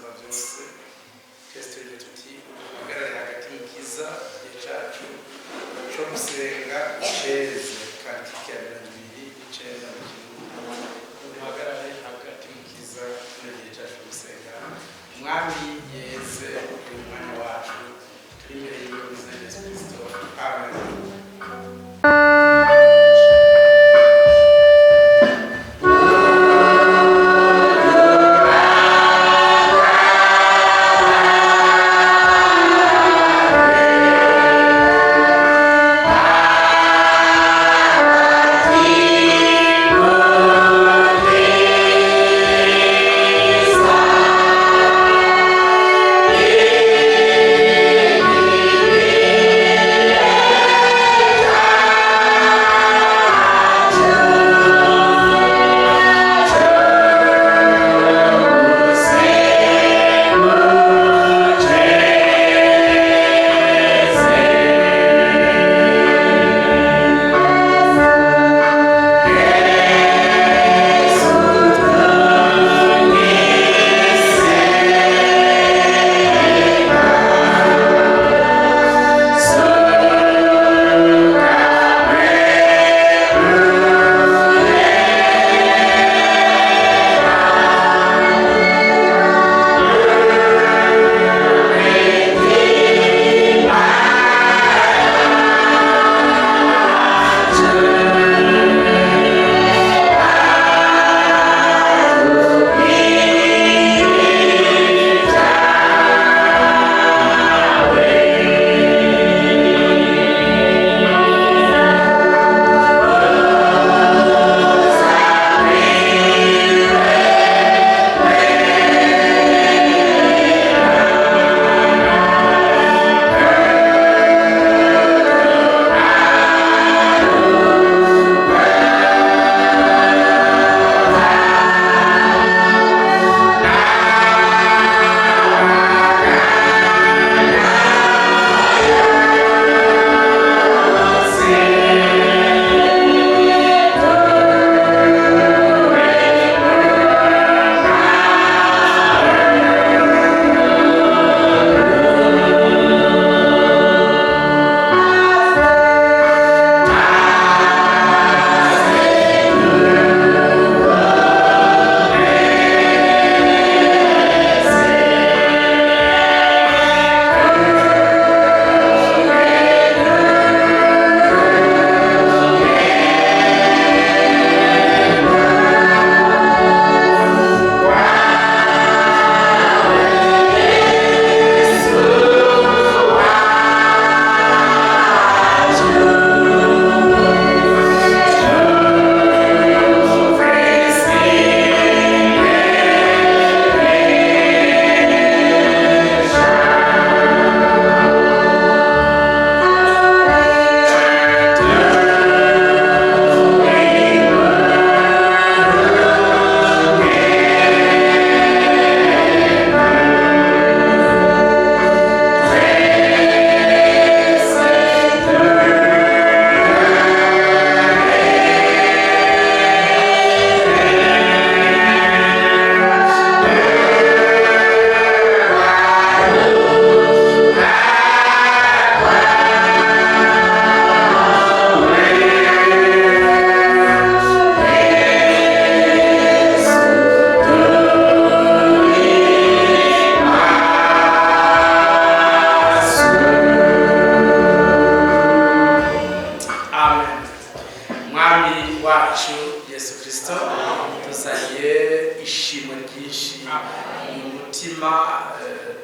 ubuzima byose twese tuti uhagarare hagati mu kiza cyacu cyo gusenga iceze kandi cy'abandi iceza mu gihugu uhagarare hagati mu kiza n'igihe cyacu gusenga umwami yeze umwanya wacu turi imbere y'Yesu Kristo. Amen.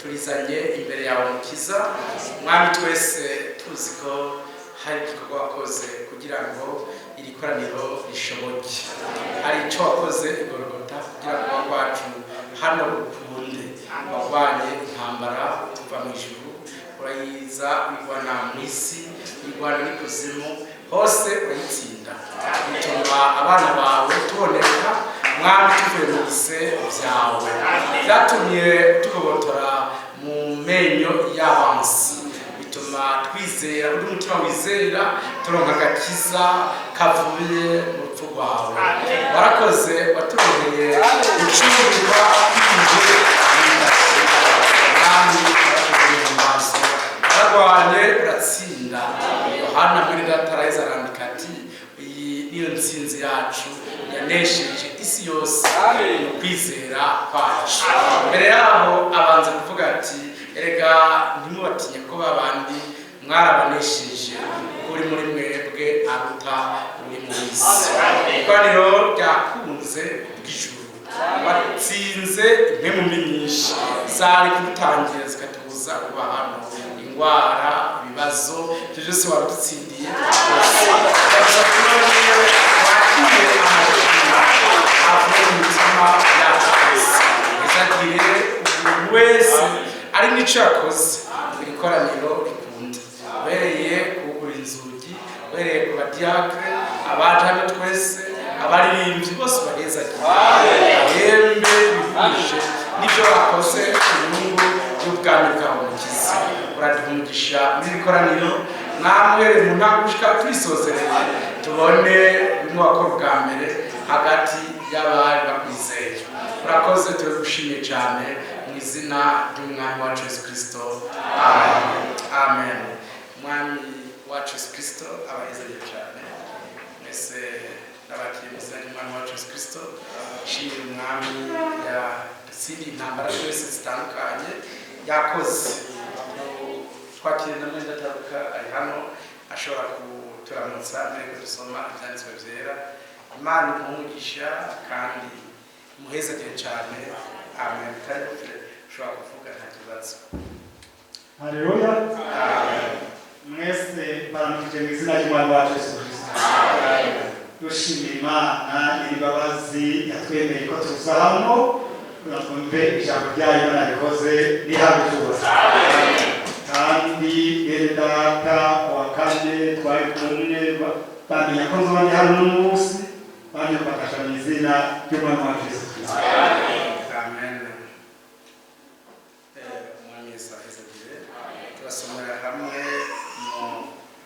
turizanye imbere yawe mukiza mwami twese tuziko hari igikorwa wakoze kugira ngo iri koraniro rishoboke, hari icyo wakoze igorogota kugira ngo wacu hano ukunde wabanye intambara tuva mu ijuru urayiza wigwana mu isi wigwana n'ikuzimu hose urayitsinda bituma abana bawe tuboneka mwami tuvuye mu bise byawe byatumye tugobotora mu menyo y'abansi bituma twizera uri umutima wizera turonka agakiza kavuye mu rupfu rwawe warakoze waturonkeye gucungurwa kwinjira yanesheje isi yose mu kwizera kwacu. Mbere yaho abanza kuvuga ati erega ntimubatinye ko babandi mwarabanesheje kuri muri mwebwe aruta uri mu isi. Ikoraniro ryakunze bw'ijuru batsinze impemu nyinshi zari kudutangira zikatubuza kuba hano, indwara, ibibazo, ibyo byose waradutsindiye. Avuye mu mitima yacu twese, izagire umuntu wese ari n'icyo yakoze iri koraniro rikunda, ubereye kugura inzugi, ubereye ku badiyakre, abaje hano twese, abaririmbyi bose bahezagiye bahembe bihuje n'ibyo bakoze ku nyungu y'ubwami bwawe Mukiza. Uraduha umugisha muri iri koraniro, namwe mu ntango gushika turisozereye tubone bimwe wakora ubwa mbere hagati y'abari bakwizeye. Urakoze, turagushimiye cyane mu izina ry'umwami wacu Yesu Kristo, amen. Amen. Umwami wacu Yesu Kristo abahezagiye cyane mwese n'abakiri mu izina ry'umwami wacu Yesu Kristo. Shimira umwami yatsindiye intambara zose zitandukanye yakoze. Twakiriye na mwenda ataruka ari hano ashobora kuturamutsa mbere ko dusoma ibyanditswe byera. Imana imumugisha kandi muhezagire cyane. Amen. Kandi ushobora kuvuga nta kibazo. Haleluya. Mwese baramukije mu izina ry'umwami wacu Yesu Kristo. Dushimira Imana imbabazi yatwemeye ko tuza hano twumve ijambo ryayo Imana rikoze rihabwe cyose. Kandi bene data wa kane twari kumwe bamenya ko nzobandi hano n'umunsi bamye kubafasha mu izina ry'umwami wacu Yesu Kristo. Amen. Umwami Yesu ahezagire. Turasomera hamwe mu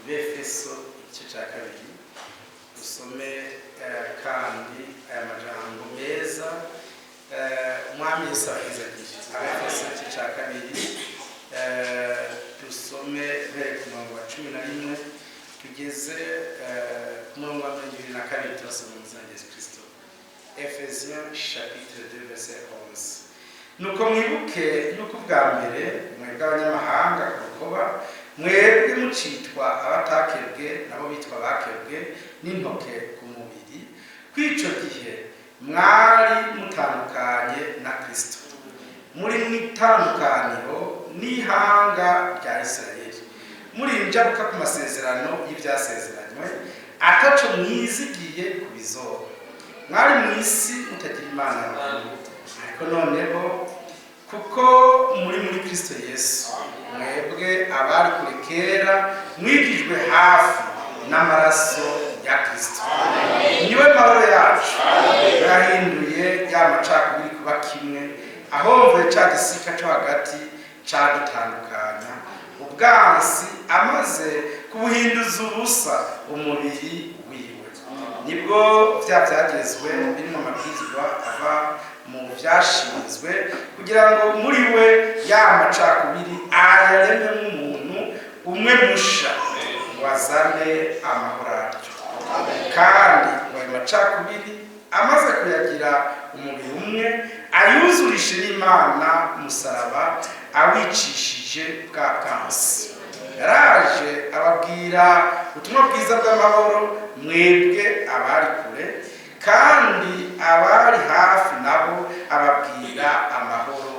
Befeso igice cya 2. Dusome kandi aya majambo meza. Umwami Yesu ahezagire. Abefeso igice cya 2. Dusome ku murongo wa 11 tugeze ku murongo wa 22. Turasoma mu izina rya Yesu Kristo. Ephésiens chapitre 2 verset 11. Nuko mwibuke yuko bwa mbere mwebwe abanyamahanga kurukoba mwebwe mucitwa abatakebwe nabo bitwa bakebwe n'intoke ku mubiri, kw'ico gihe mwari mutandukanye na Kristo, muri mwitandukaniro n'ihanga rya Isirayeli, muri injabuka ku masezerano y'ibyasezeranywe, ataco mwizigiye ku bizoba. Mwari mu isi mutagira Imana n'abantu, ariko noneho kuko muri Kristo Yesu mwebwe abari kure kera mwigijwe hafi n'amaraso ya Kristo. Niwe mahoro yacu yahinduye ya macakubiri kuba kimwe, ahomvuye ca gisika cyo hagati cadutandukanya ubwansi, amaze kubuhinduza ubusa umubiri wiwe. Nibwo byagezwe biri mu mabwizwa ava mu byashinzwe kugira ngo muri we ya macakubiri ayareme nk'umuntu umwe musha wazane amahoro. Kandi ayo macakubiri amaze kuyagira umubiri umwe ayuzurishe n'Imana umusaraba awicishije bwa kansi. Yaraje ababwira ubutumwa bwiza bw'amahoro mwebwe abari kure, kandi abari hafi nabo ababwira amahoro.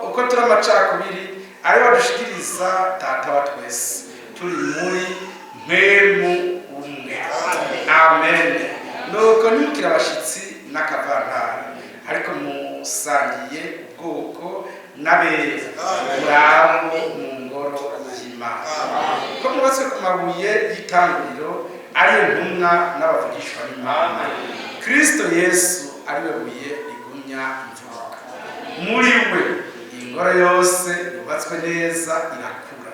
Uko turi amacakubiri ari badushikiriza Data wa twese, turi muri mpemu umwe. Amen. Nuko nimukira abashitsi n'akavantara, ariko musangiye ubwoko n'abeza, murabo mu ngoro y'Imana. Ko mubatse ku mabuye y'itanguriro ari intumwa n'abavugishwa n'Imana, Kristo Yesu ari we buye rigumya imfuruka. Muri we ingoro yose yubatswe neza irakura,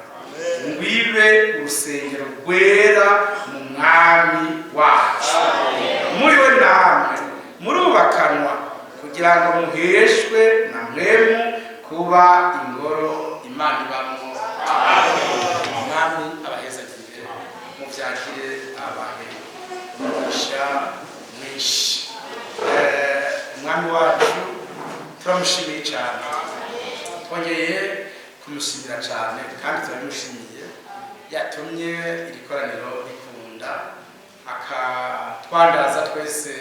ngwibe urusengero rwera mu mwami wacu. Muri we namwe murubakanwa kugira ngo muheshwe na mwemu kuba ingoro Imana ibamo. Umwami abahezagire, muvyakire abahe umugisha mwinshi. Umwami wacu turamushimiye cyane, twongeye kumushimira cyane kandi turabimushimiye, yatumye iri koraniro rikunda, akatwandaza twese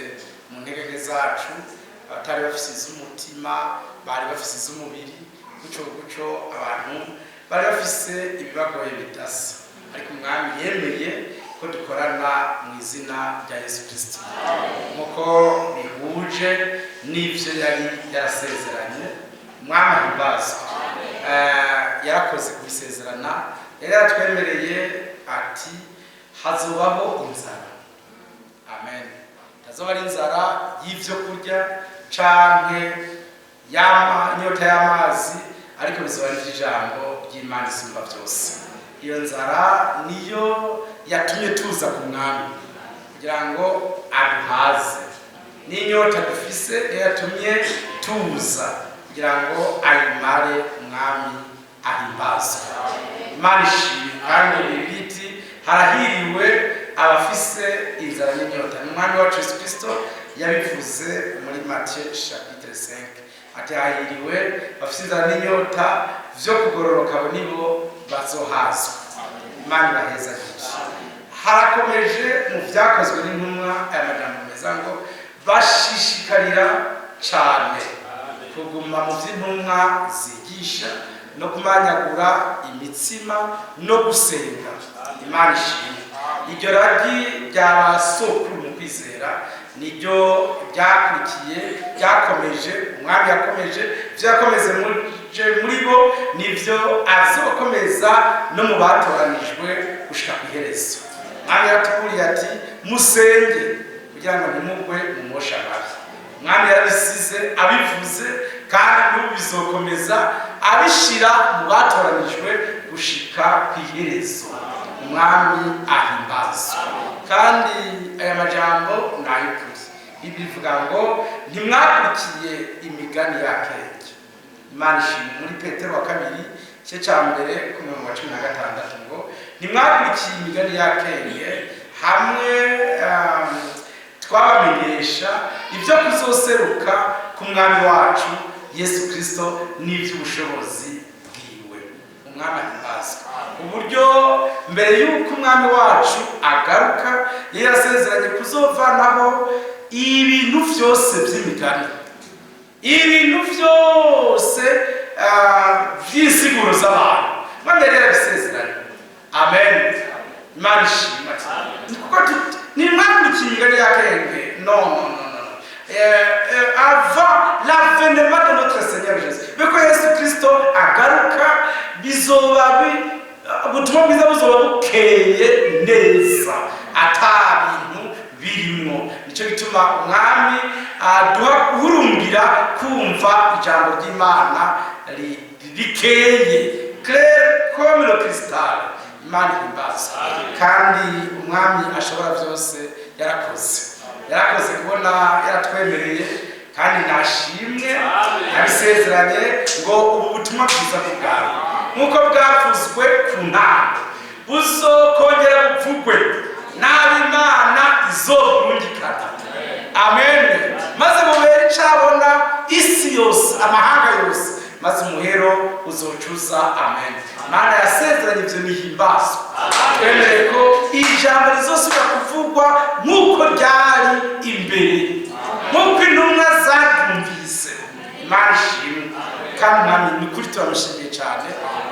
mu ntege zacu, abatari bafise iz'umutima bari bafise iz'umubiri, guco abantu bari bafise ibibagoye bidasa, ariko umwami yemeye ko dukorana mu izina rya Yesu Kristo nkuko bihuje n'ivyo yari yarasezeranye. Umwami ahimbazwe, yarakoze kubisezerana, yari yaratwemereye ati hazobaho inzara. Amen. Hazoba ari inzara y'ivyo kurya canke inyota y'amazi, ariko bizoba ari ijambo ry'Imana isumba byose. Iyo nzara niyo yatumye tuza ku mwami kugira ngo aduhaze, n'inyota dufise yatumye tuza kugira ngo ayimare. Umwami ahimbazwe, Imana ishimwe. Kandi ibiti harahiriwe abafise inzara n'inyota. Umwami wacu Yesu Kristo yabivuze muri Matthieu chapitre 5 ati hahiriwe bafise inzara n'inyota vyo kugororoka, abo nibo bazohazwa. Imana iraheza nyinshi. Harakomeje mu vyakozwe n'intumwa aya majambo meza ngo bashishikarira cyane kuguma mu vy'intumwa zigisha no kumanyagura imitsima no gusenga. Imana ishimwe. Iryo ragi ry'abasokuru mu kwizera niryo ryakurikiye, ryakomeje. Umwami yakomeje ivyo yakomeze muri bo, nivyo azokomeza no mu batoranijwe gushika ku iherezo. Umwami yatuburiye ati musenge kugira ngo ntimugwe mu mosha mabi. Umwami yarabisize abivuze, kandi n'ubu bizokomeza abishira mu batoranijwe gushika ku iherezo. Umwami ahimbazwe. Kandi aya majambo nayukuri, Biblia ivuga ngo ntimwakurikiye imigani ya kenge. Imana ishimwe. Muri Petero wa kabiri cye cya mbere ku murongo wa 16 ngo ntimwakurikiye imigani ya kenge, hamwe twabamenyesha ibyo kuzoseruka ku mwami wacu Yesu Kristo n'ivy'ubushobozi bwiwe. Umwami ahimbazwe. Uburyo mbere y'uko umwami wacu agaruka yarasezeranye kuzovanaho ibintu vyose vy'imigani, ibintu vyose vy'insiguro z'abantu. Umwami yari yarabisezeranye. Amen. Imana ishimwe. Kuko ntimwakurikiye imigani ya kenge. Non. Avant l'avènement de notre Seigneur Jésus, beko Yesu Kristo agaruka, bizoba ubutumwa bwiza buzoba bukeye neza, ata bintu birimo. Nico gituma umwami aduha guhurumbira kumva ijambo ry'Imana rikeye, clair comme le cristal. Imana ihimbazwe. Kandi umwami ashobora byose yarakoze kubona yaratwemereye, kandi nashimwe abisezeranye ngo ubu butumwa bwiza bwawe nkuko bwavuzwe ku ntango buzokongera buvugwe n'Imana izoburungikana. Amen. Maze mubere icabona isi yose, amahanga yose, maze umuhero uzocuza. Amen. Imana yasezeranye ivyo nihimbazwe. Twemere ko ijambo rizosubira kuvugwa nk'uko ryari imbere, nk'uko intumwa zaryumvise. Imana ishimwe. Kandi mwami ni kuri turamushimiye cyane,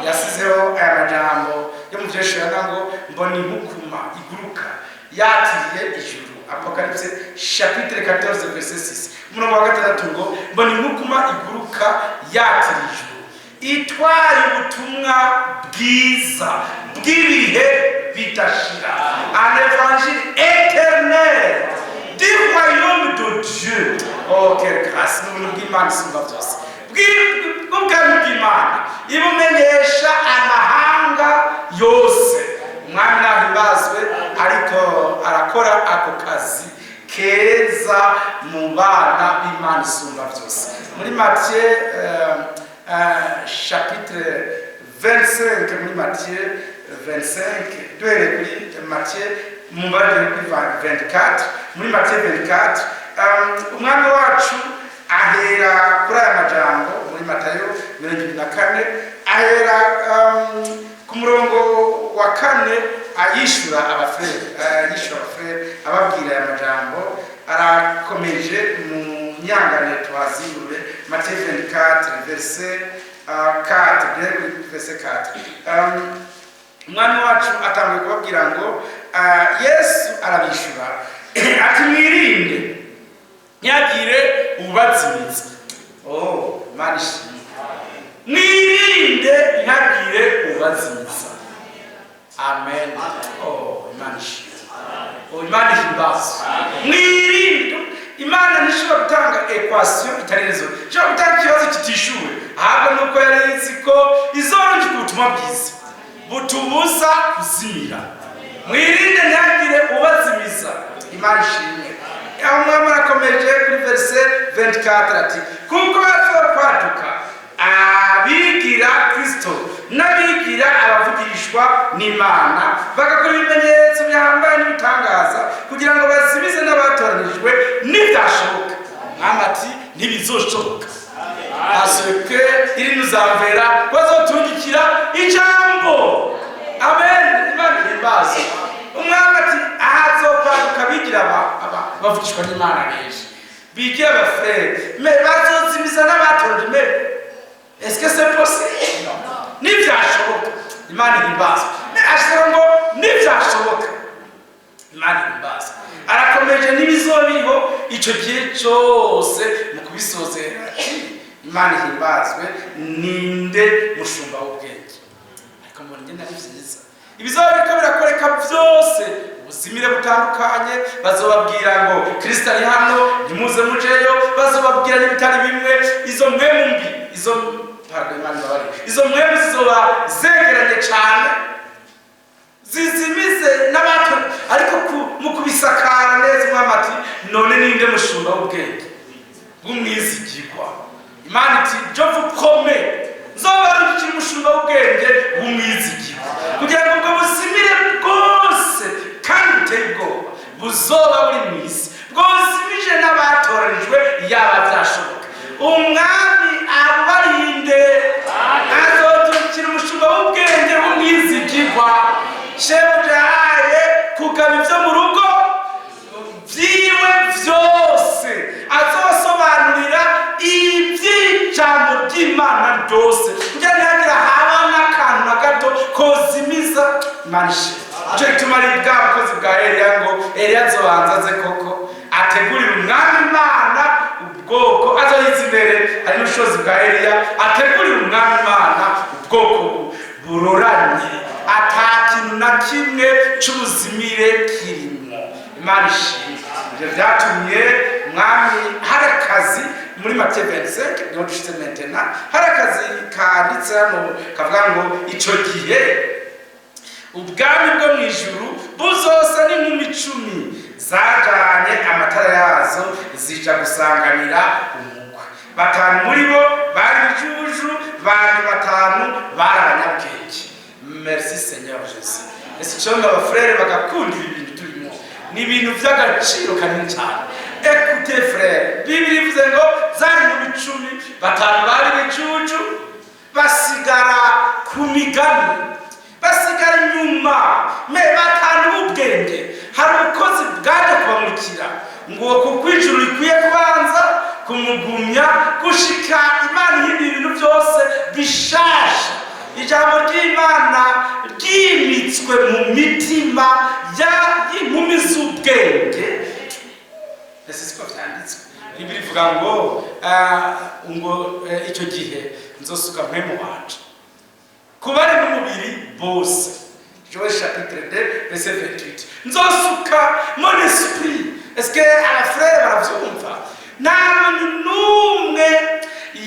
yasizeho aya majambo yo mu vyeshurana ngo mbona inkukuma iguruka yatiriye ijuru. Apocalypse chapitre 14 verset 6. Umurongo wa 6 ngo mbona inkukuma iguruka yatiriye ijuru, itwaye ubutumwa bwiza bw'ibihe bidashira, un évangile éternel du royaume de Dieu. Oh, quelle grâce! Nous bw'Imana isumba byose, bw'ubwami bw'Imana ibumenyesha amahanga yose. Umwami nahimbazwe, ariko arakora ako kazi keza mu bana b'Imana isumba byose. Muri Matthieu chapitre 25, muri Matthieu 25, duhere kuri Matthieu mumbarire kuri 24 muri Matthieu 24 umwami wacu ahera kuri aya majambo muri Matayo 24 ahera ku murongo wa 4 ayishura abafrere ababwira aya majambo arakomeje mu nyangane twazirure Matthieu 24 verset 4 verset 4 umwami wacu atangiye kubabwira ngo Yesu arabishura ati mwirinde nyagire ubazimiza manishi mwirinde nyagire ubazimiza amen manishi manishi mbazo mwirinde Imana nishobora gutanga equation itarezo cyo gutanga ikibazo kitishuwe ahubwo nuko yari izi ko izoronje ubutumwa bwiza butubuza kuzimira mwirinde ntagire ubazimiza Imana ishimwe umwami arakomeje kuri verset 24 ati kuko bazokwaduka abigira Kristo n'abigira abavugishwa n'Imana bagakora ibimenyetso bihambaye n'ibitangaza kugira ngo bazimize n'abatoranijwe n'ibyashoboka amati ntibizoshoboka aseke iri nuzamvera bazotungikira ijambo amen Imana imbazo umwami ati ahazokwaduka bigira bavugishwa n'Imana benshi bigira abafrere mais bazozimiza n'abatoranijwe est-ce que c'est possible n'ibyashoboka Imana imbazo ashaka ngo n'ibyashoboka Imana imbazo arakomeje n'ibizobiriho icyo gihe cyose mu kubisozera Imana ihimbazwe ninde mushumba w'ubwenge ariko mbona ngenda nivyiza ibizobiriko birakoreka byose ubuzimire butandukanye bazobabwira ngo Kristo ari hano ntimuze mujeyo bazobabwira n'ibitari bimwe izo mwemu mbi izo mwemu zizoba zegeranye cyane zizimize n'abantu ariko mu kubisakara neza umwamati none ninde mushumba w'ubwenge bw'umwizigirwa Imana iti je vous promets nzobarukira umushumba w'ubwenge bw'umwizigirwa kugira ngo ubwo buzimire bwose kandi buteye ubwoba buzoba buri mu isi bwozimije n'abatoranijwe yaba byashoboka umwami abarinde azoturukira umushumba w'ubwenge bw'umwizigirwa shebujaye kugaba ibyo mu rugo byiwe byose azosobanurira iby'ijambo ry'Imana ryose kugira ntihagira haba n'akantu na gato kozimiza manishe icyo gituma ari bwa bukozi bwa Eliya ngo Eliya azobanza aze koko ategurira umwami Imana ubwoko azoyiza imbere ari n'ubushobozi bwa Eliya ategurira umwami Imana ubwoko buroranye ata kintu na kimwe cy'ubuzimire kirimo Imana ishimwe ibyo byatumye umwami hari akazi muri Matthieu 25 no dushitse maintenant hari akazi kanditse hano kavuga ngo icyo gihe ubwami bwo mu ijuru buzosa n'inkumi 10 zajanye amatara yazo zija gusanganira umukwe batanu muri bo bari ijuju bandi batanu bari abanyabwenge merci Seigneur Jésus ese cyonga abafrere bagakunda ibintu turimo ni ibintu by'agaciro kanini cyane écoutez frère Bible ivuze ngo zari mu 10 batanu bari ijuju basigara ku migani basigara inyuma me batanu b'ubwenge hari ubukozi bwaje kubamurikira ngo kuko ijuru rikwiye kubanza kumugumya gushika Imana ihindura ibintu byose bishasha ijambo ry'Imana ryimitswe mu mitima y'inkumi z'ubwenge ese siko byanditswe Bibiliya ivuga ngo icyo gihe nzosuka mpemu wanje kubari n'umubiri bose Joël chapitre 2 verset 28 nzosuka mon esprit est-ce que abafrere baravyumva nta muntu n'umwe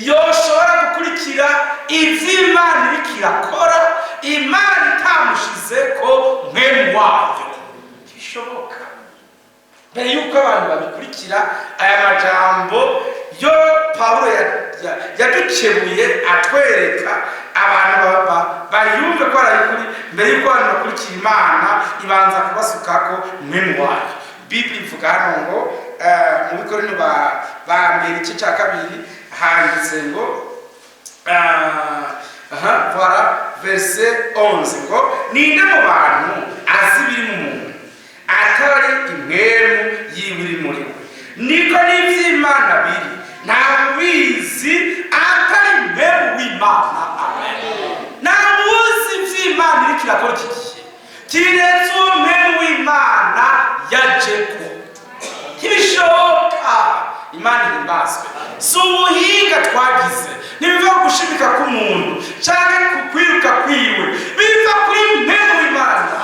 yoshobora gukurikira ivy'Imana iriko irakora Imana itamushize ko mpemu wayo bishoboka mbere yuko abantu babikurikira aya majambo yo Pawulo yadukebuye atwereka abantu bayumve ko ari kuri mbere y'uko abantu bakurikira Imana ibanza kubasukako mwene wayo. Biblia ivuga hano ngo mu Bikorino ba mbere igice cya kabiri handitse ngo voilà verset 11 ngo ninde mu bantu azi ibiri mu muntu atari imwemu y'ibiri muri we, niko n'ivy'Imana biri nta bizi atari imwemu w'Imana. Amen. Nta muzi ivy'Imana iriko irakora iki gihe kiretse umwemu w'Imana yajeko. Ntibishoboka. Imana ihimbazwe. Si ubuhinga twagize, ntibiva gushimika k'umuntu canke kukwiruka kwiwe, biva kuri mwemu w'Imana.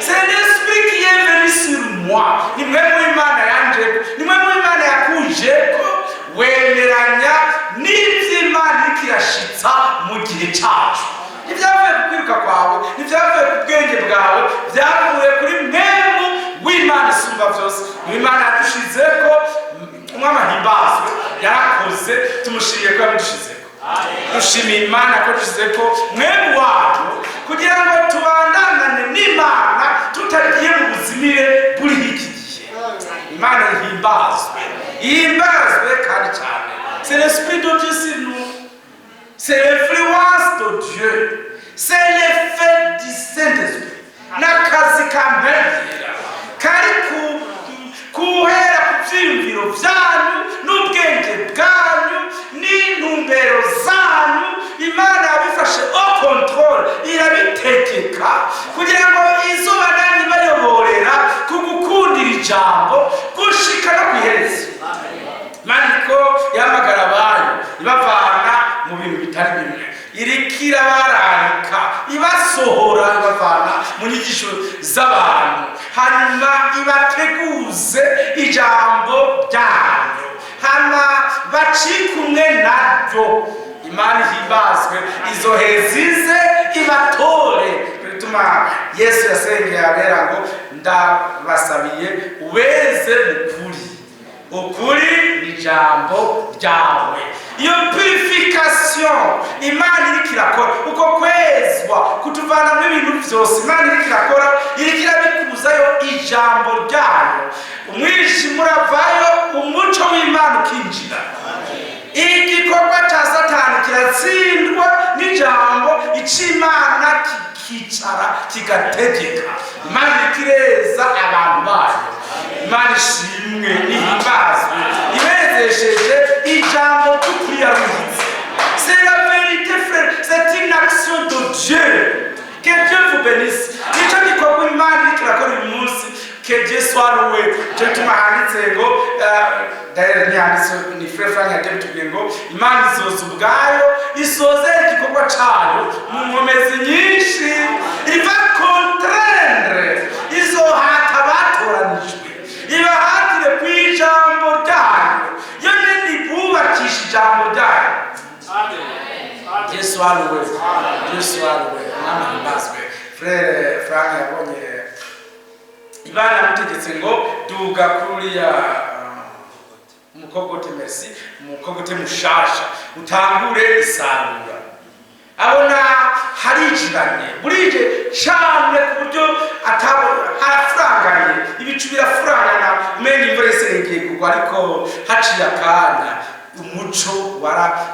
C'est l'esprit qui est venu sur moi. Ni mwemu w'Imana yanjeko, ni mwemu w'Imana yakujeko, wemeranya n'ivy'Imana iriko irashitsa mu gihe cacu. Ivyavuye ku kwiruka kwawe, ivyavuye ku bwenge bwawe, vyavuye kuri mwemu w'Imana isumba vyose. Imana yadushizeko, umwami ahimbazwe, yarakoze, tumushimiye ko yamudushizeko. Dushimiye Imana ko dushizeko mwemu wacu kugira ngo tubandane n'Imana tutagiye mu buzimire buri iki gihe. Imana ihimbazwe, ihimbazwe kandi cyane. C'est l'esprit de Dieu sur nous. C'est l'influence de Dieu. C'est l'effet du Saint-Esprit. N'akazi kambere kari kuhera ku vyiyumviro vyanyu n'ubwenge bwanyu n'intumbero zanyu. Imana yabifashe au contrôle, irabitegeka kugira ngo izuba nani bayoborera kugukundira ijambo gushika no kwihereza. Imana ko yamagara abantu ibavana mu bintu bitari bimwe, irikira bararika ibasohora ibavana mu nyigisho z'abantu, hanyuma ibateguze ijambo ryayo, hama bacikumwe naryo. Imana ihimbazwe, izohezize ibatore. Bituma Yesu yasengeye abera ngo ndabasabiye ubeze mukuri, ukuri ni ijambo ryawe. Iyo purification Imana iriko irakora, uko kwezwa kutuvana mu bintu vyose Imana iriko irakora, iriko irabikuzayo ijambo ryayo. Umwijima uravayo, umuco w'Imana ukinjira. Igikorwa ca Satani kiratsindwa n'ijambo ic'Imana kikicara kigategeka. Imana ikireza abantu bayo. Imana ishimwe ihimbazwe, ibezesheje ijambo tukwiyaruhitse. C'est la vérité frère, c'est une action de Dieu. Que Dieu vous bénisse. Nico gikorwa Imana iriko irakora uyu munsi. Que Dieu soit loué. Cyo gituma handitse ngo d'ailleurs ni frère Frank yatubwiye ngo Imana izoza ubwayo isoze igikorwa cayo mu nkomezi nyinshi, iva contraindre izohata batoranijwe, ibahatire kw'ijambo ryayo, yo nyene ibubakisha ijambo ryayo. Dieu soit loué. Dieu soit loué. Imana ihimbazwe. Frère Frank yabonye Imana yamutegetse ngo duga kuriya umukogote, merci, umukogote mushasha utangure isarura. Abona harijiranye burije cyane ku buryo harafuranganye, ibicu birafurangana, umenye imvura iserengeye kugwa, ariko haciye akanya umuco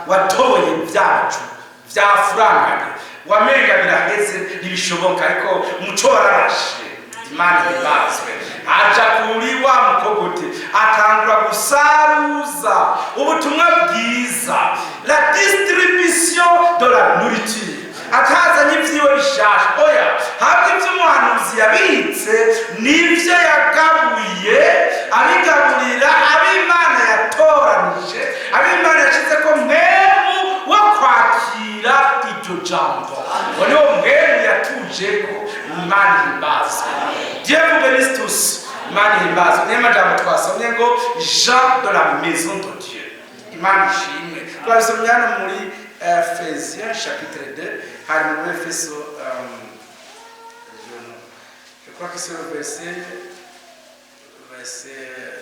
watoye byacu byafuranganye, wamenga biraheze ntibishoboka, ariko umuco wararashe. Imana ihimbazwe. Aja kuri wa mukogote atangura gusaruza ubutumwa bwiza, la distribution de la nourriture. Atazanye ivyiwe bishasha, oya, habwe ivy'umuhanuzi yabitse nivyo yagabuye, abigaburira ab'Imana yatoranije, ab'Imana yashizeko mwemu wo kwakira iryo jambo. Niwo mwemu yatujeko. Imana ihimbazwe. Dieu vous bénisse tous. Imana ihimbazwe. Niyo majambo twasomye ngo Jean de la maison de Dieu. Imana ishimwe. Twabisomye hano muri Ephésiens chapitre 2, hari mu Efeso, je crois que c'est le verset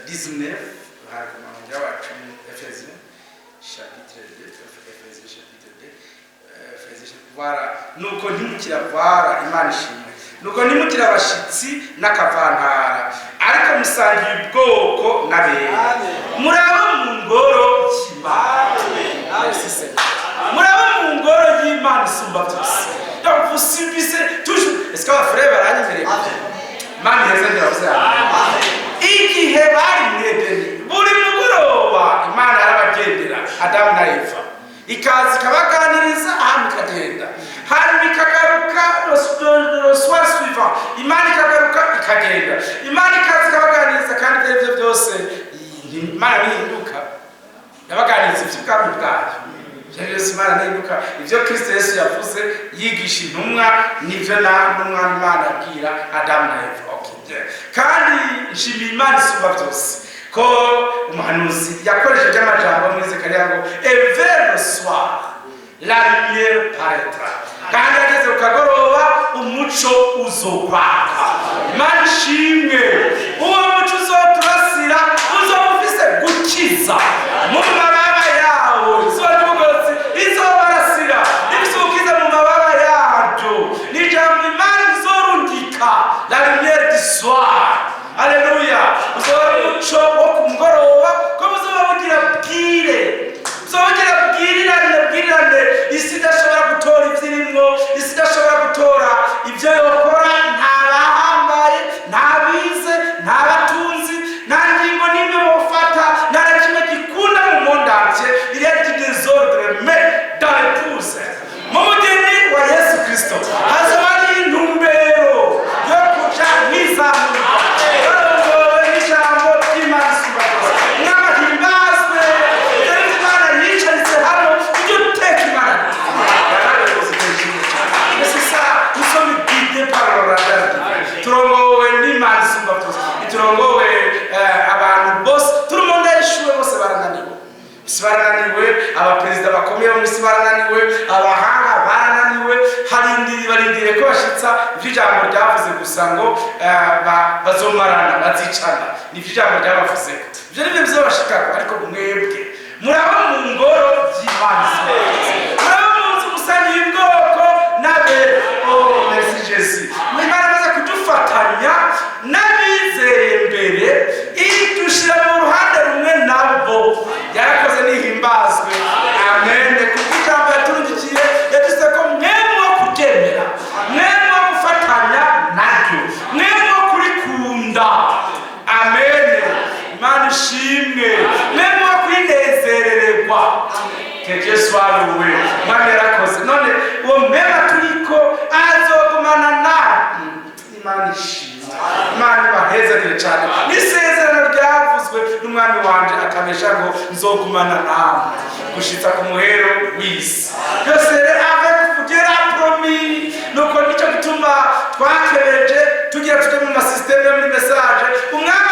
19, hari ku murongo wa 10, Ephésiens chapitre 2 Efesiens chapitre 2 Efesiens voilà nuko ntimukiravara Imana ishimwe nuko ntimukira abashitsi n'akavantara ariko musangiye ubwoko n'abera muraba mu ngoro y'Imana muraba mu ngoro y'Imana isumba byose donc vous subissez toujours est-ce que frère baranyemereye Imana yazanye abazana igihe bari muri Edeni buri mugoroba Imana yarabagendera Adamu na Eva ikazi kabaganiriza ahantu ikagenda hanyuma ikagaruka le soir suivant Imana ikagaruka ikagenda Imana ikazi kabaganiriza kandi ibyo byose Imana nihinduka yabaganiriza iby'ubwami bwayo Yesu Imana nihinduka ibyo Kristo Yesu yavuze yigisha intumwa nivyo n'umwami Imana abwira Adamu na Eva kandi nshimiye Imana isumba byose ko umuhanuzi yakoresheje amajambo muri Zekariya ngo vers le soir la lumière paraîtra kandi ageze ku kagoroba umuco uzokwaka Imana ishimwe uwo muco uzoturasira uzoba ufise gukiza mu mababa yawo izodugotsi izobarasira ibisukiza mu mababa yaryo n'ijambo Imana izorungika la lumière du soir Alléluia. Uzoba umuco wo ku mugoroba ko muzoba bugira bwire uzogira bwirirane isi idashobora gutora ibyirimo isi idashobora gutora ibyo yokora nta bahambaye nta bize nta batunzi nta ngingo n'imwe bofata nta na kimwe gikunda mu mondanje il y a du désordre mais dans l'épouse mu mugeni wa Yesu Kristo hazoba ari intumbero yo kuja mwizamuka turongowe abantu bose turumonda yishuwe bose barananiwe abaperezida bakomeye mu isi barananiwe abahanga barananiwe barindiriye ko bashitsa ijambo ryavuze gusa ngo bazomarana bazicana ni ijambo ryabavuze ibyo nibyo bizobashikako ariko mwebwe muraba mu ngoro y'Imana muraba mu nzu musangiye ubwoko n'abera merci Jésus Imana imaze kudufatanya n'abizeye mbere idushira mu ruhande rumwe nabo yarakoze nihimbazwe amen kuko ijambo yaturungikiye yaduze ko mwemwe wo kuryemera mwemwe wo gufatanya naryo mwemwe wo kurikunda amen Imana ishimwe mwemwe wo kwinezerererwa keje swaruwe Imana yarakoze none uwo mbega turiko azogumana na Imana ishimwe Imana ibahezagire cyane n'isezerano ryavuzwe n'umwami wanje akamesha ngo nzogumana nawe gushitsa ku muhero w'isi byose avec kugera promis nuko nicyo gituma twakereje tugira tuje mu masysteme yo muri message umwami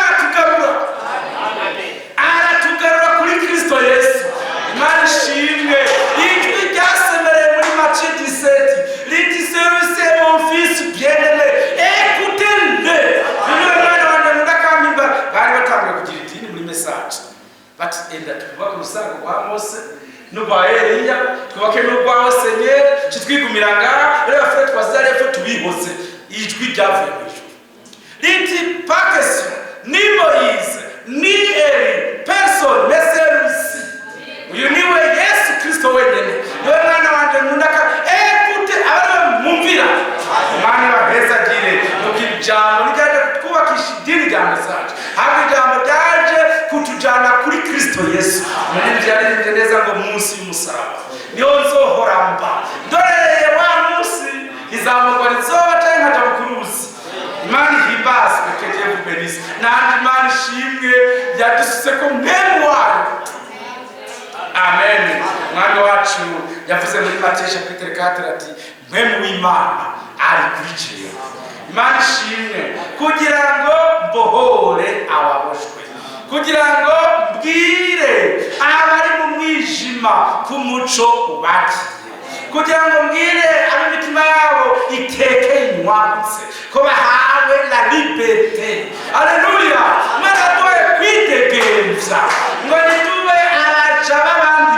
aratugarura kuri Kristo Yesu Imana ishimwe ijwi ryasemereye muri Matthieu 17 riti c'est mon fils bien-aimé écoutez-le bari batangiye kugira idini muri message bati enda twubake urusango rwa Mose n'urwa Eliya twubake n'urwa Senyeri kitwigumira ngaha rero afite twazare fo tubihoze ijwi ryavuye mu ijuru riti pas question ni Moïse ni Eli personne mais celui-ci uyu niwe Yesu Kristo wenyene niwe mwana wanje nkundaka ekute abari mumvira Imana ibahezagire nuko ijambo ryaje twubakisha idini rya message haba ijambo ryaje kutujana kuri Kristo Yesu muri byarinde neza ngo munsi y'umusaraba niho nzohoramba dore wa munsi izamugwa rizoba cyangwa nkaja kuruzi Imana ihimbazwe keje kubenisi nandi Imana ishimwe yadususe ko mwemu wayo amen mwami wacu yavuze muri Matthieu chapitre 4 ati mwemu w'Imana ari kuri jewe Imana ishimwe kugira ngo mbohore ababoshwe kugira ngo mbwire abari mu mwijima ku muco ubakiye kugira ngo mbwire ab'imitima yabo itekenywamitse ko bahawe la liberté Alléluia Mana doye kwidegemvya ngo nitube abaja b'abandi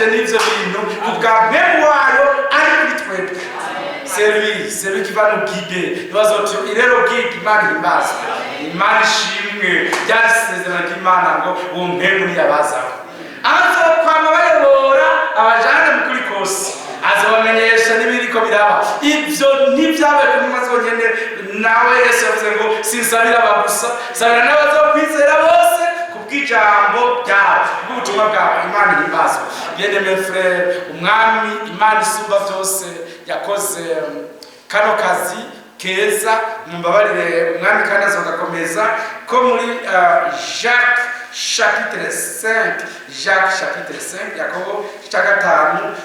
yadufashije n'ivyo bintu kubwa mpemu wayo ari kuri twebwe. Celui qui va nous guider. Irero guide Imana himbaza. Imana ishimwe byasezerana ry'Imana ngo uwo mpemu niyabazaho. Azokwama bayobora abajana mu kuri kose. Azobamenyesha n'ibiriko biraba. Ivyo ntivyabaye ku ntumwa zonyene, nawe Yesu yavuze ngo sinsabira abagusa, sabira n'abazokwizera bose kubw'ijambo ryawe, kubw'ubutumwa bwawe. Imana himbazwe. Bien-aimés frères, umwami Imana isumba byose yakoze kano kazi keza, mumbabarire umwami kandi azogakomeza ko muri Jacques chapitre 5, Jacques chapitre 5, Yakobo gatanu.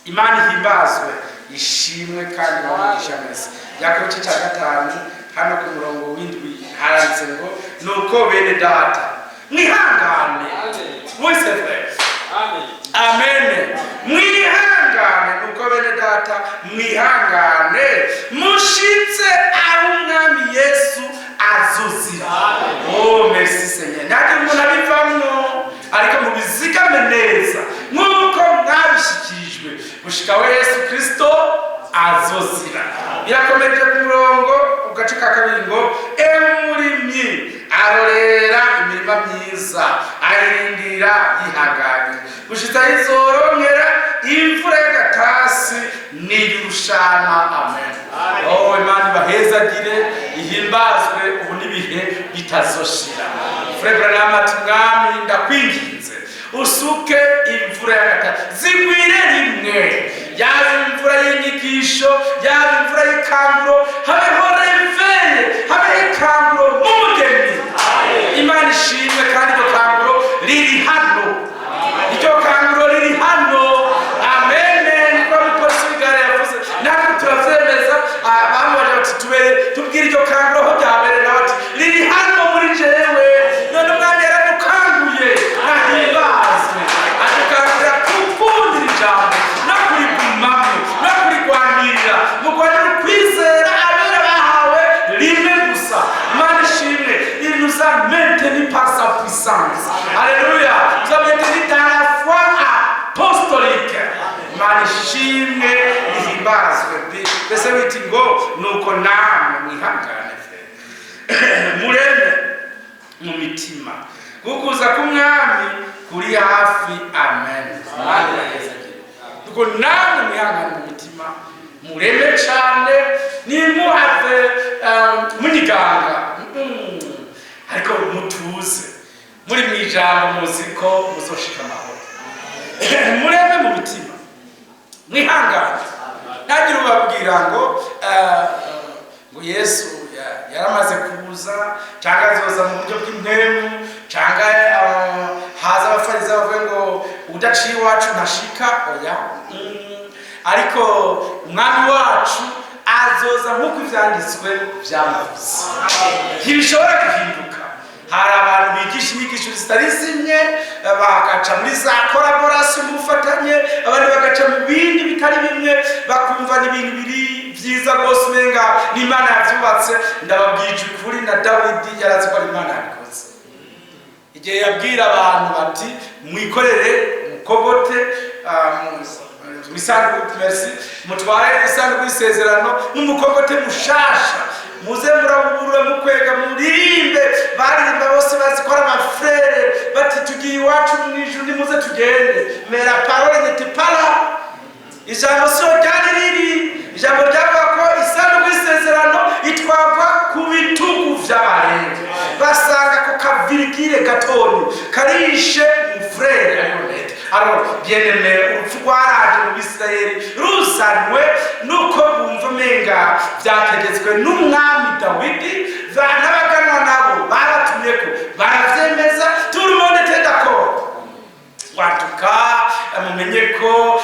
Imana himbazwe, ishimwe kandi bamugisha mese. Yakobo gatanu hano ku murongo w'indwi haranditse ngo nuko bene data mwihangane. Mwese frères, amen. Mwihangane nuko bene data mwihangane mushitse aho umwami Yesu azozira. Oh merci Seigneur. Ntabwo umuntu abivamwo ariko mubizigame neza nk'uko mwabishikirijwe gushika we Yesu Kristo azozira. Birakomeje ku murongo ugace ka kabiri ngo umurimyi arorera imirima myiza ayirindira yihanganye gushitsa izorongera imvura y'agatasi n'iyurushana. Amen. Oh Imana ibahezagire ihimbazwe ubu n'ibihe bitazoshira. Frère Branham ati mwami ndakwinginze usuke imvura y'agatasi zigwire rimwe, yaba imvura y'inyigisho, yaba imvura y'ikanguro, habeho reveye, habeho ikanguro mu mugeni. Imana ishimwe kandi iryo kanguro riri hano, iryo kanguro riri hano. Amen. Niko umupolisi w'igare yavuze, natwe turavyemeza. Bamubaje bati tubwire iryo kanguro aho ryabere, nawe ati riri hano muri jewe. None umwami yaradukanguye, nahimbazwe adukangurira gukundira ijambo no kurigumamo no kurigwanirira mugwanira ukwizera abera bahawe rimwe gusa. Imana ishimwe, il nous a maintenu par sa puissance. Alléluia. Nous a maintenu dans la foi apostolique. Imana ishimwe ihimbazwe. Mbese witi ngo nuko namwe mwihangane mureme mu mitima kukuza k'umwami kuri hafi. Amen. Nuko namwe mwihangane mu mitima mureme cyane nimuhave munyiganga ariko mutuze muri mu ijambo muzi ko muzoshika amahoro. Mureme mu mitima mwihangane. Nagira ubabwira ngo Yesu yaramaze kuza cyangwa azoza mu buryo bw'impemu cyangwa haza abafarisayo bavuga ngo udaciye iwacu ntashika. Oya. Ariko umwami wacu azoza nk'uko ivyanditswe vyamuvuze. Ntibishobora guhinduka. Hari abantu bigisha inyigisho zitari zimwe, bagaca muri za collaboration mu bufatanye, abandi bagaca mu bindi bitari bimwe, bakumva n'ibintu biri vyiza rwose umenga n'Imana yavyubatse. Ndababwije ukuri na Dawidi yarazi ko Imana yabikoze. Igihe yabwira abantu bati mwikorere mukogote misanduku, merci, mutware isanduku y'isezerano n'umukogote mushasha, muze muraburura mukwega murimbe. Baririmba bose bazikora amafrere bati tugiye iwacu mw'ijuru nimuze tugende. Mais la parole n'était pas là. Ijambo sio ryari riri. Ijambo ryavuga ko isanduku y'isezerano itwagwa ku bitugu vy'abarenga. Basanga ko kavirigire gatonyi karishe umufrere ayonete. Alors bien-aimé, urupfu rwaraje mu Bisirayeli ruzanwe nuko bumva menga vyategetswe n'umwami Dawidi, n'abaganwa nabo baratumyeko baravyemeza. Tout le monde était d'accord. En tout cas, mumenye ko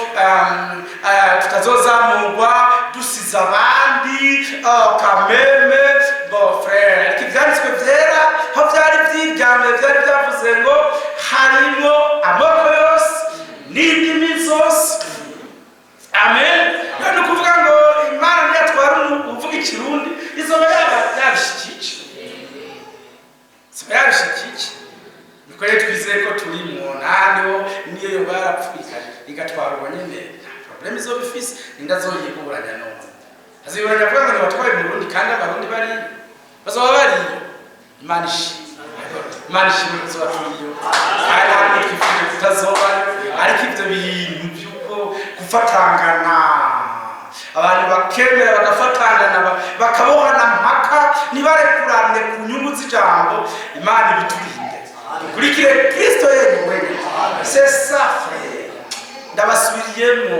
tutazozamurwa dusize abandi kameme. Bon frère, ivyanditswe vyera aho vyari vyiryamye vyari vyavuze ngo harimo amoko yose n'indimi zose. Amen. None kuvuga ngo Imana ntiyatwara uvuga ikirundi izoba yabishikije. Izoba yabishikije. kuko rero twizeye ko turimo naniho niyo yoba yarapfuye igatwara ubwo nyene problème izoba ifise ninda zoyiburanya none aziburanya kuvuga ngo batwaye mu Burundi kandi abarundi bari bazoba bari Imana ishimwe kuzoba turiyo kandi ntabwo twifuje kutazoba ariko ivyo bintu by'uko gufatangana abantu bakemera bagafatangana bakabohana mpaka ntibarekurane ku nyungu z'ijambo Imana ibiturinde kurikire Kristo yenyine c'est ça frère ndabasubiriyemo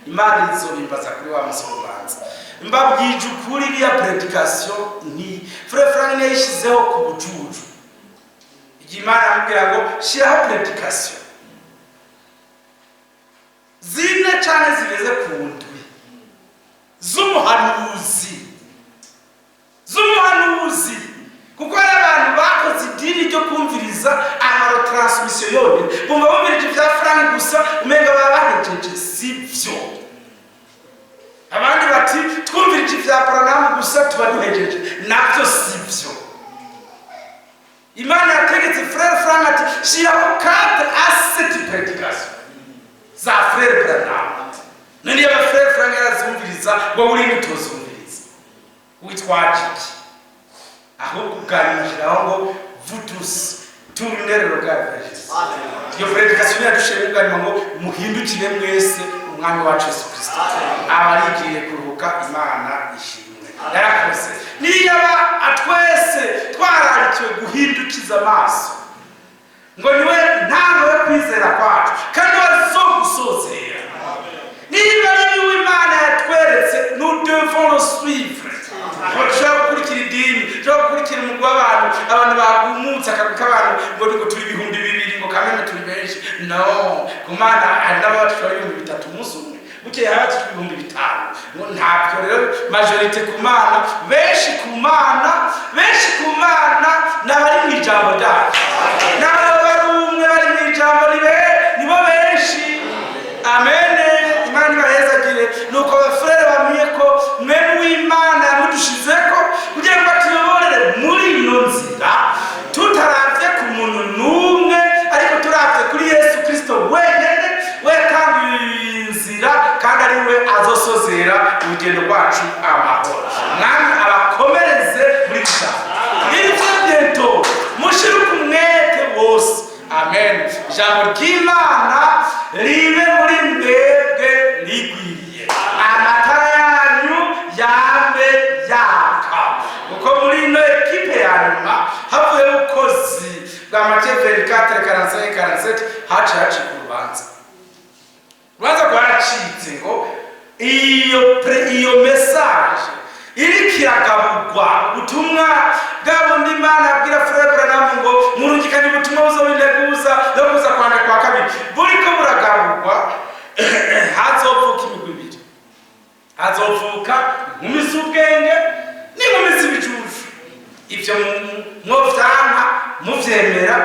Imana izobimbaza kuri wa musobanza mbabwije ukuri iriya predication ni frère Frank yayishizeho ku bujuju igihe Imana yambwira ngo shiraho predication zine cyane zigeze ku ndwi z'umuhanuzi kuko ari abantu bakoze idini ryo kumviriza amaro transmission yone bumva bumvirije vya Frank gusa umenga baba bahejeje sivyo abandi bati twumvirije vya Branham gusa tuba duhejeje navyo sivyo Imana yategetse frère Frank ati shiraho 4 à 7 prédications za frère Branham nani ya frère Frank yarazumviriza ngo uri mutozumviriza witwaje iki aho kuganira ngo vous tous tournez le regard vers Jésus iyo prédication yadushimira ngo muhindukire mwese umwami wacu Yesu Kristo abarigiye kuruhuka Imana ishimwe yarakoze niba atwese twararikiwe guhindukiza amaso ngo niwe ntango yo kwizera kwacu kandi bazogusozera niba niwe Imana yatweretse nous devons le suivre Tushaka kurikira idini, tushaka kurikira umugwi abantu bagumutse akaruka abantu ngo turi ibihumbi 2 ngo kamene turi benshi no kumana hari n'abatwara 3,000 umunsi umwe bukeye hati 5,000 ngo ntabwo rero majorite kumana benshi kumana n'abari mu ijambo ryacu n'abarumwe bari mu ijambo nibo benshi amen Imana ibahezagire nuko abafrere bamenye ko mwene w'Imana yamudushizeko kugira ngo tuyoborere muri ino nzira tutaravye ku muntu n'umwe ariko turavye kuri Yesu Kristo wenyene wetangiye inzira kandi ari we azosozera urugendo rwacu amahoro mwami abakomereze muri cya ibyo mushiruka umwete wose amen ijambo ry'Imana ribe muri mwebwe rigwiriye amatara yanyu yambe yaka uko muri ino ekipe ya nyuma havuye ubukozi bwa Matthieu 24:45-47 haci ku rubanza rwaracitse ngo iyo message iri kiragabugwa ubutumwa bw'abundi Imana abwira frère Branham ngo murungikanye ubutumwa buzobineguza yo kuza kwanda kwa kabiri buriko buragabugwa hazovuka imigwi ibiri hazovuka inkumi z'ubwenge n'inkumi z'ibijuju ivyo mwovyanga muvyemera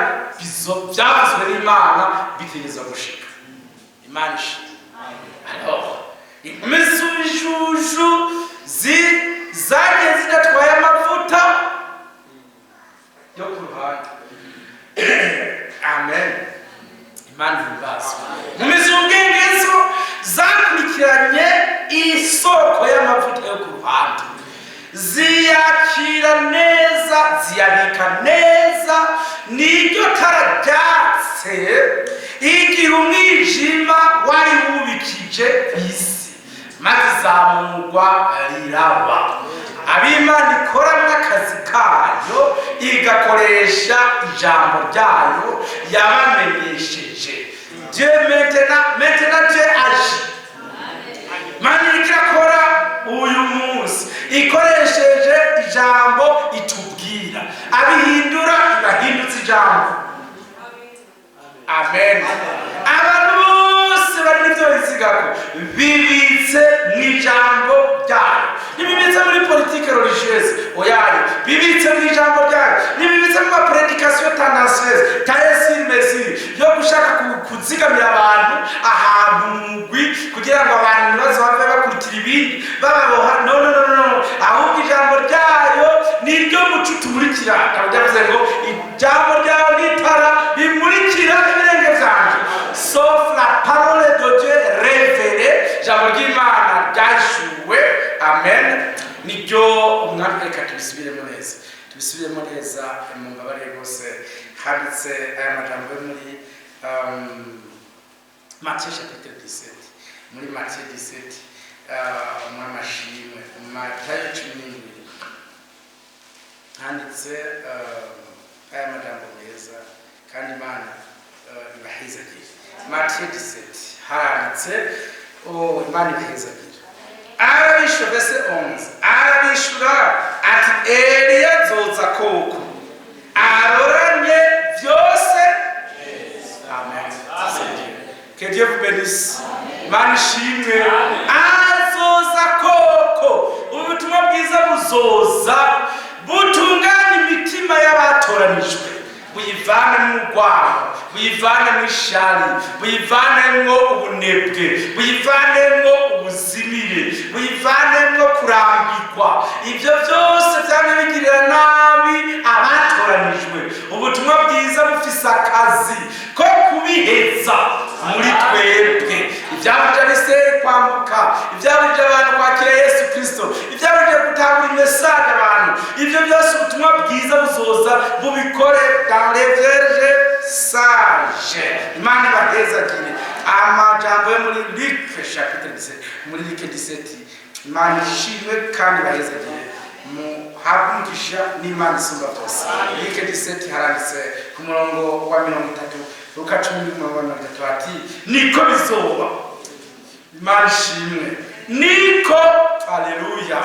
byavuzwe n'Imana bitegeza gushika Imana ishimwe alors inkumi z'ibijuju zagiye zidatwaye amavuta yo ku ruhande amen Imana ibaswe mu mizungengezo zakurikiranye isoko y'amavuta yo ku ruhande ziyakira neza ziyabika neza niryo tararyatse igihe umwijima wari wubikije isi maze zamurwa riraba ab'Imana ikora n'akazi kayo igakoresha ijambo ryayo yabamenyesheje Dieu maintenant Dieu agit Imana ikakora uyu munsi ikoresheje ijambo itubwira abihindura ibahindutse ijambo amen abantu bose bari n'ibyo bizigako bibitse mu ijambo ryayo ntibibitse muri politike religieuse oyayo bibitse mu ijambo ryayo ntibibitse mu prédication tendancieuse taesir mesir yo gushaka kuzigamira abantu ahantu mugwi kugira ngo abantu bazove bakurikira ibindi bababoha no ahubwo ijambo ryayo niryo muco tumurikira ndavuze ngo ijambo ryayo nitara ijambo ry'Imana ryashuwe. Amen. Nibyo umwami, reka tubisubiremo neza mu mbabare rwose. Handitse aya majambo yo muri Matthieu chapitre 17, muri Matthieu 17 mwamashimwe Matayo 17 handitse aya majambo meza kandi Imana ibahezagire. Matthieu 17 handitse Imana ibahezagire. Arabishyura verse 11 arabishyura ati Eliya azoza koko aroranye byose. Amen. Que Dieu vous bénisse. Imana ishimwe. Azoza koko, ubutumwa bwiza buzoza butunganya imitima y'abatoranijwe, buyivane mu rwango, buyivane mu ishari, buyivanemo ubunebwe, buyivanemo ubuzimire, buyivanemo kurambirwa. Ibyo byose byane bigirira nabi abatoranijwe. Ubutumwa bwiza bufise akazi ko kubiheza muri twebwe. Ibyabuje bisere kwambuka, ibyabuje abantu kwakira Yesu Kristo, ibyabuje gutangura imesaje abantu, ibyo byose ubutumwa bwiza buzoza bubikore dans les verges sages. Imana ibahezagire. Amajambo yo muri Luc chapitre 17, muri Luc 17, Imana ishimwe kandi ibahezagire. Muhabumugisha n'Imana isumba byose. Luc 17 haranditse ku murongo wa 30, Luka 10:30 ati niko bizoba. Imana ishimwe. Niko, haleluya,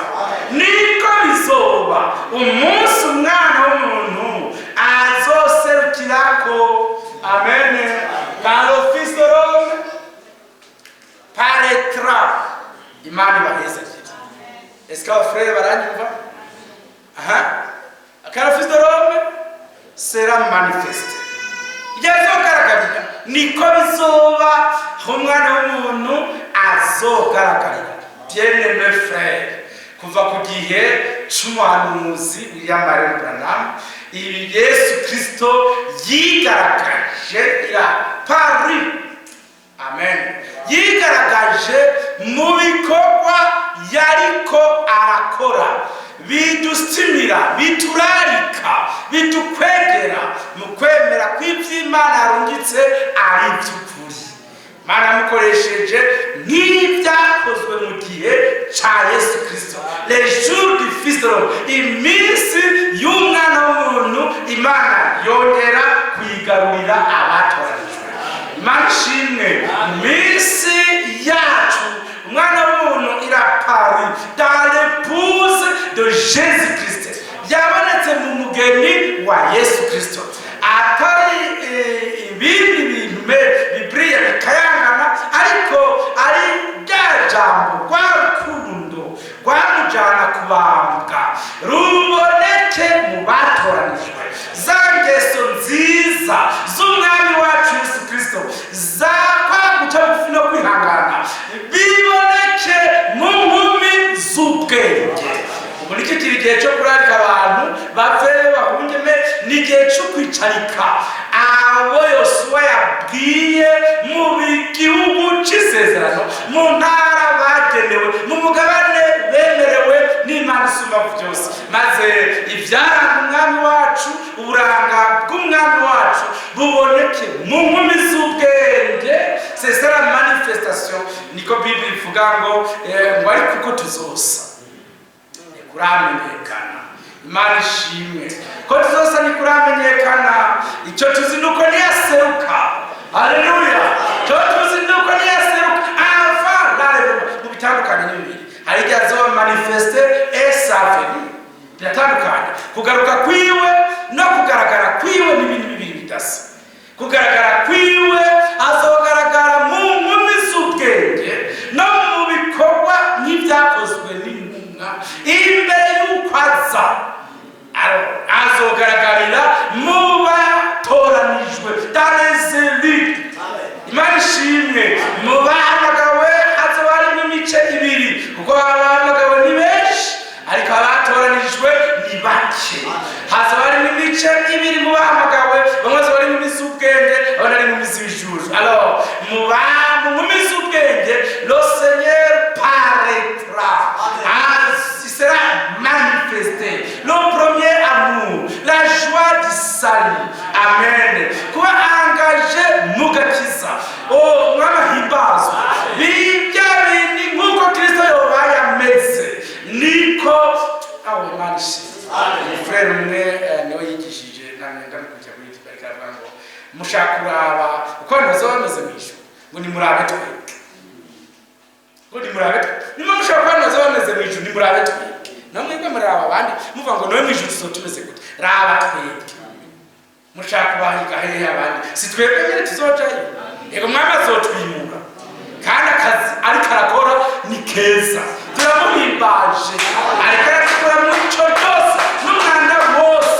niko bizoba umunsi umwana w'umuntu azoserukirako. Amen. Quand le Fils de l'homme paraîtra. Imana ibahezagire. Est-ce que vos frères baranyumva? Quand le Fils de l'homme sera manifesté, yazogaragarira. Niko bizoba umwana w'umuntu azogaragarira. Bien-aimés frères, kuva ku gihe cy'umuhanuzi William Marion Branham, Yesu Kristo yigaragaje Paris. Amen. Yigaragaje mu bikorwa yariko arakora, bidustimira, biturarika, bidukwegera mu kwemera kw'ivy'Imana yarungitse ari by'ukuri. Mana mukoresheje nk'ibyakozwe mu gihe cya Yesu Kristo, les jours du Fils de l'homme, iminsi y'umwana w'umuntu Imana yongera kuyigarurira abatoranijwe. Imana ishimwe. Iminsi yacu umwana w'umuntu irapari dans l'épouse de Jésus Christ, yabonetse mu mugeni wa Yesu Kristo. Atari ibindi bintu Bibiliya bikayangana, ariko ari rya jambo rwa rukundo rwamujyana kubambwa ruboneke mu batoranijwe. Za ngeso nziza z'umwami wacu Yesu Kristo zakwaguca bufi no kwihangana biboneke mu nkumi z'ubwenge. Muri iki gihe cyo kurarika abantu bave bahungeme, n'igihe cyo kwicarika abo Yosuwa yabwiye mu gihugu cy'isezerano, mu ntara bagenewe, mu mugabane bemerewe n'Imana isumba byose, maze ibyaranga umwami wacu, uburanga bw'umwami wacu buboneke mu nkumi z'ubwenge. C'est ça la manifestation. Niko Bible ivuga ngo ariko uko tuzosa kuramenyekana. Imana ishimwe ko tuzosa ni kuramenyekana. Icyo tuzi nuko niyaseruka. Haleluya. Icyo tuzi nuko niyaseruka ava lare mu bitandukanye n'ibindi. Hari igihe azoba manifeste esaveni. Biratandukanye. Kugaruka kwiwe no kugaragara kwiwe n'ibindi bibiri bidasa. Kugaragara kwiwe azogaragara mu nkumi z'ubwenge no mu bikorwa n'ibyakozwe n'intumwa imbere y'uko aza. Azogaragarira mu batoranijwe, dans les élus. Imana ishimwe. Mu bahamagawe azoba harimo imice ibiri, kuko abahamagawe ni benshi ariko abatoranijwe ni bake. Hazoba harimo imice ibiri mu bahamagawe, bamwe bazoba bari mu mizi y'ubwenge, abandi ari mu mizi y'ijuru. mushaka kuraba uko bazoba bameze mu ijuru ngo nimurabe twebwe ngo nimurabe niba mushaka kuba bazoba bameze mu ijuru nimurabe twebwe namwe mwe muraba abandi muvuga ngo nowe mu ijuru tuzotumeze gute raba twebwe mushaka kubahiga hehe abandi si twebwe nyine tuzojayo yego mwami azotwimura kandi akazi ariko arakora ni keza turamuhimbaje ariko arakora mu cyo cyose n'umwanda wose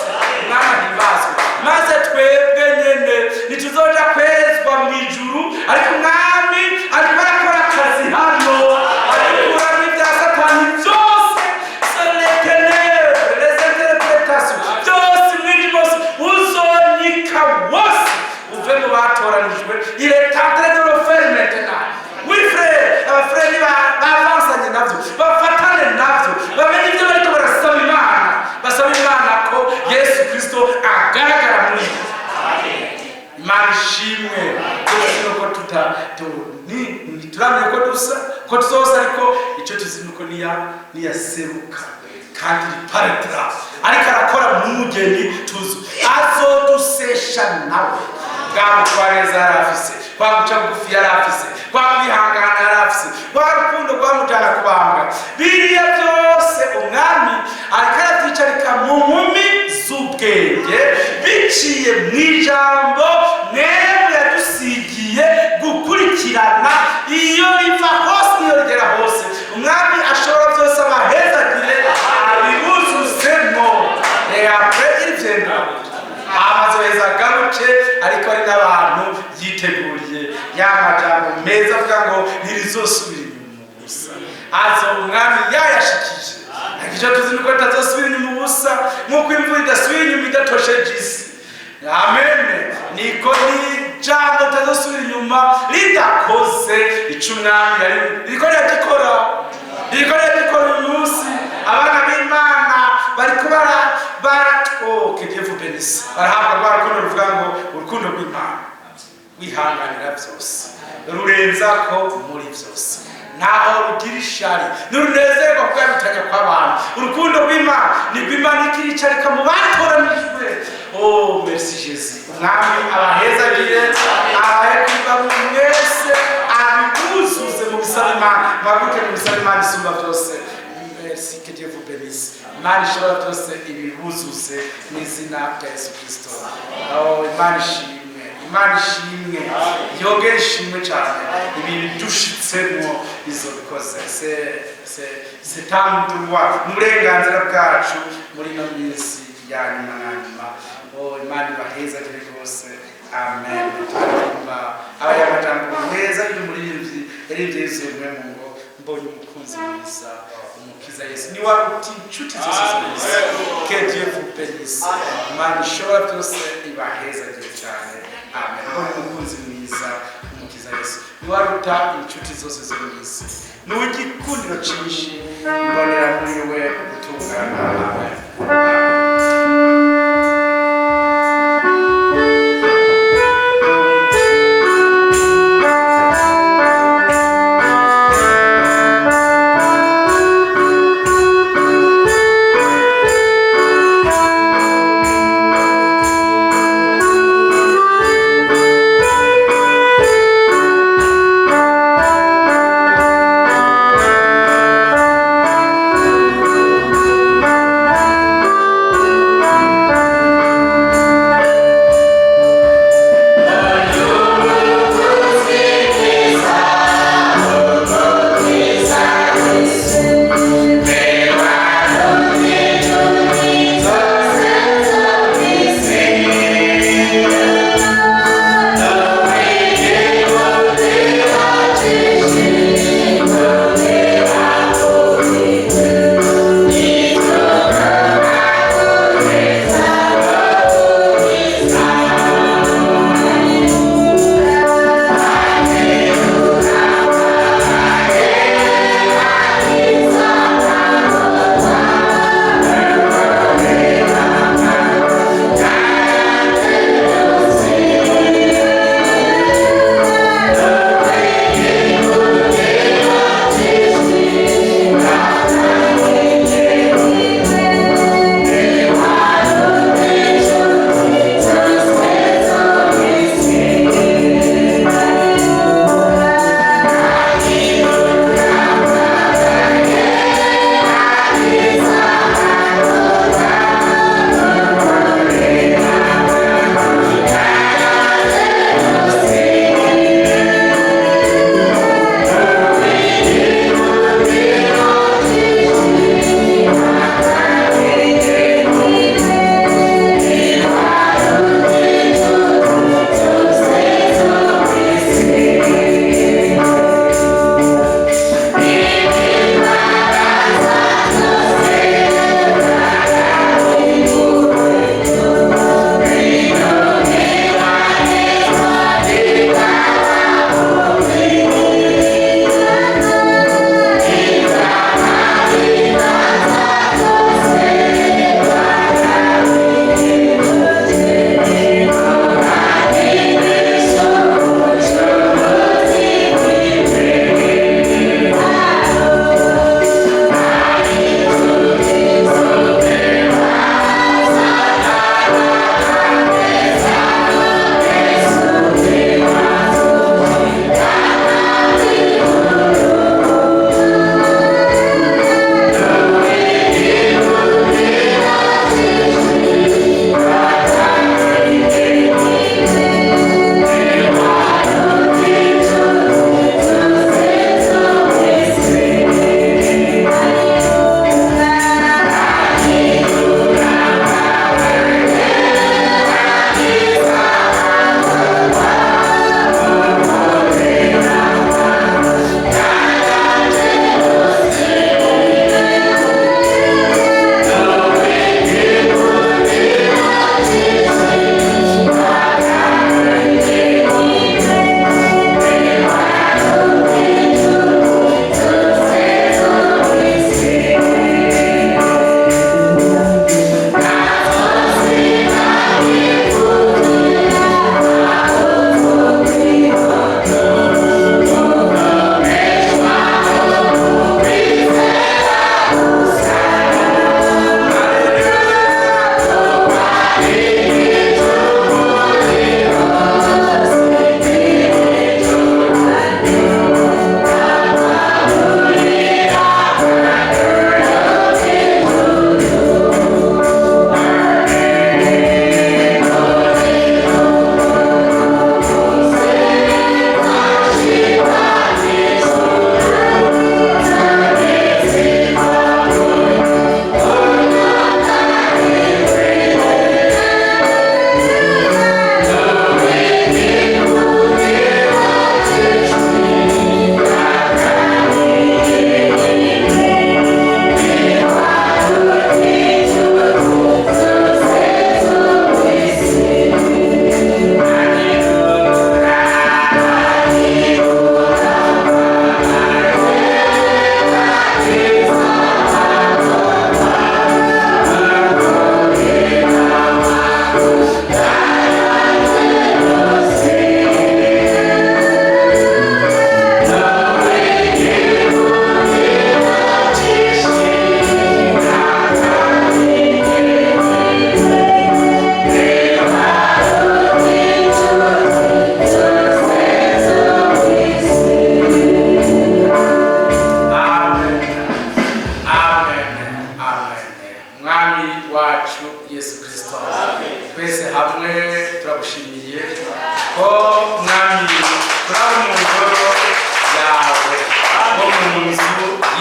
mwami ahimbazwe maze twebwe nyene ntituzoja kwezwa mu ijuru ariko mwami ariko arakora akazi hano arikura n'ibya satani byose les interpretations byose mwinji bose uzonika wose uve mu batoranijwe il est en train de le faire maintenant. Oui frère, abafrere bavansanye navyo bafatane navyo bamenye ibyo bariko barasaba Imana basaba Imana ko Yesu Kristo agaragara muri bo. Imana ishimwe ko turamye ko dusa ko tuzosa ariko icyo tuzinuko niya seruka kandi riparetra ariko arakora mu mugeni tuzu azodusesha nawe bwamutwareza yarafise kwaguca bugufi yarafise kwamwihangana yarafise rwarukundo rwamujana kubambwa biriya byose umwami ariko aravyicarika mu nkumi z'ubwenge biciye mu ijambo mwebwe yadusigiye gukurikirana iyo riva hose niyo rigera hose umwami ashobora byose amahezagire abibuzuzemo apre irivyenda amazoheza garuke ariko ari n'abantu yiteguriye y'amajambo meza avuga ngo ntirizosubira inyuma ubusa azo umwami yayashikije ariko icyo tuzi nuko tutazosubira inyuma ubusa nk'uko imvura idasubira inyuma idatosheje isi amen niko ni jambo tutazosubira inyuma ridakoze ico umwami riko ryagikora uyu munsi abana b'Imana bariko que Dieu vous bénisse. Barahabwa rwa rukundo ruvuga ngo urukundo rw'Imana wihanganira byose rurenza ko muri byose ntaho rugira ishari n'urunezerwa bwabitanya kw'abantu urukundo rw'Imana ni rw'Imana ikiricarika mu batoranijwe. Oh merci Jésus umwami abahezagire abahe kwiba mu mwese abibuzuze mu bisaba Imana mwaguke mu bisaba Imana isumba byose. Merci, que Dieu vous bénisse. Imana ishobora byose ibibuzuze n'izina rya Yesu Kristo. Oh Imana ishimwe yongere ishimwe cyane ibi dushitsemo izo bikoze c'est un droit umurenganzira bwacu muri no minsi ya nyuma. Oh Imana ibahezagire rwose amen. Aya majambo meza y'umuririmbyi yaririmbye yuzuyemo ngo mbonye umukunzi mwiza umukiza Yesu ni waruti inshuti zose zose. Que Dieu vous bénisse. Imana ishobora byose ibahezagire cyane amen. Mbonye umukunzi mwiza umukiza Yesu ni waruta inshuti zose zo mu isi n'ugikundiro cyinshi mbonera muri we gutungana amen.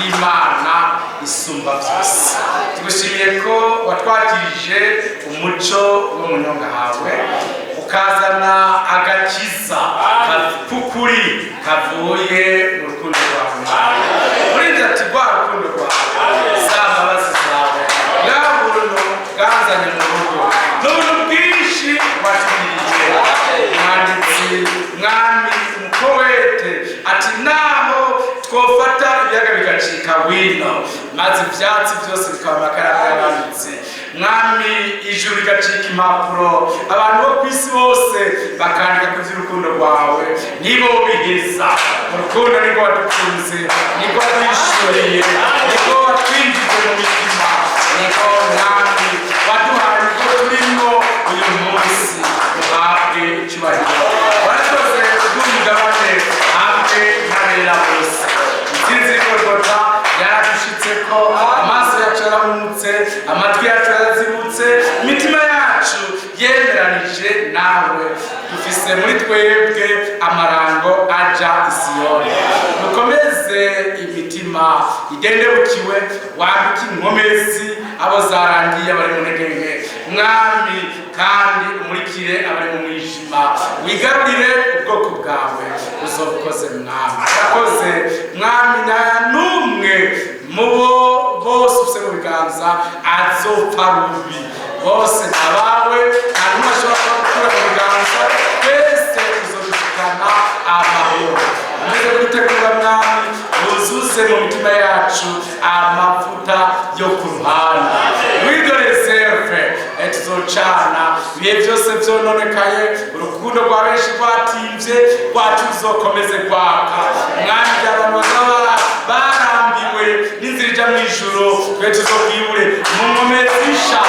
y'Imana isumba byose. Tugushimiye ko watwakirije umuco wo mu nyonga hawe ukazana agakiza k'ukuri kavuye mu rukundo rwawe. Urinda ati rwa rukundo rwawe za mbabazi zawe bwa buntu bwanzanye mu rugo n'ubuntu bwinshi watugiriye. Umwanditsi mwami umukowete ati naho twofata ibiyaga bigacika wino maze ivyatsi byose bikaba amakaramu y'abanditsi. Mwami ijuru rigacika impapuro abantu bo kw'isi bose bakandika ku by'urukundo rwawe. Nibo biheza mu rukundo nibwo wadukunze, nibwo watwishuriye, nibwo watwinjije mu mitima, nibwo mwami waduhaye nibwo turimo uyu munsi. Uhabwe icyubahiro warakoze kubw'umugabane hamwe n'abera bose. Intsinzi y'Igorogota yaradushitse ko amaso yacu yarahumutse, amatwi yacu yarazibutse, imitima yacu yemeranije nawe. Dufise muri twebwe amarango aja i Siyoni. Dukomeze imitima idendebukiwe, wambike inkomezi abo zarangiye abari mu ntege nke mwami, kandi umurikire abari mu mwijima, wigarurire ubwoko bwawe. Uzobukoze mwami, urakoze mwami. Nta n'umwe mu bo bose ufise mu biganza azopfa rubi, bose abawe. Nta n'umwe ashobora gukura mu biganza, twese tuzodushikana amahoro. Umeze gutegura mwami, wuzuze mu mitima yacu amavuta yo ku ruhande. Wido reserve tuzocana ibihe byose byononekaye, urukundo rwa benshi rwatimvye, rwacu ruzokomeze kwaka mwami. Abantu bazaba barambiwe n'inzira ija mw'ijuru, twe tuzobwibure mu nkomezi zisha.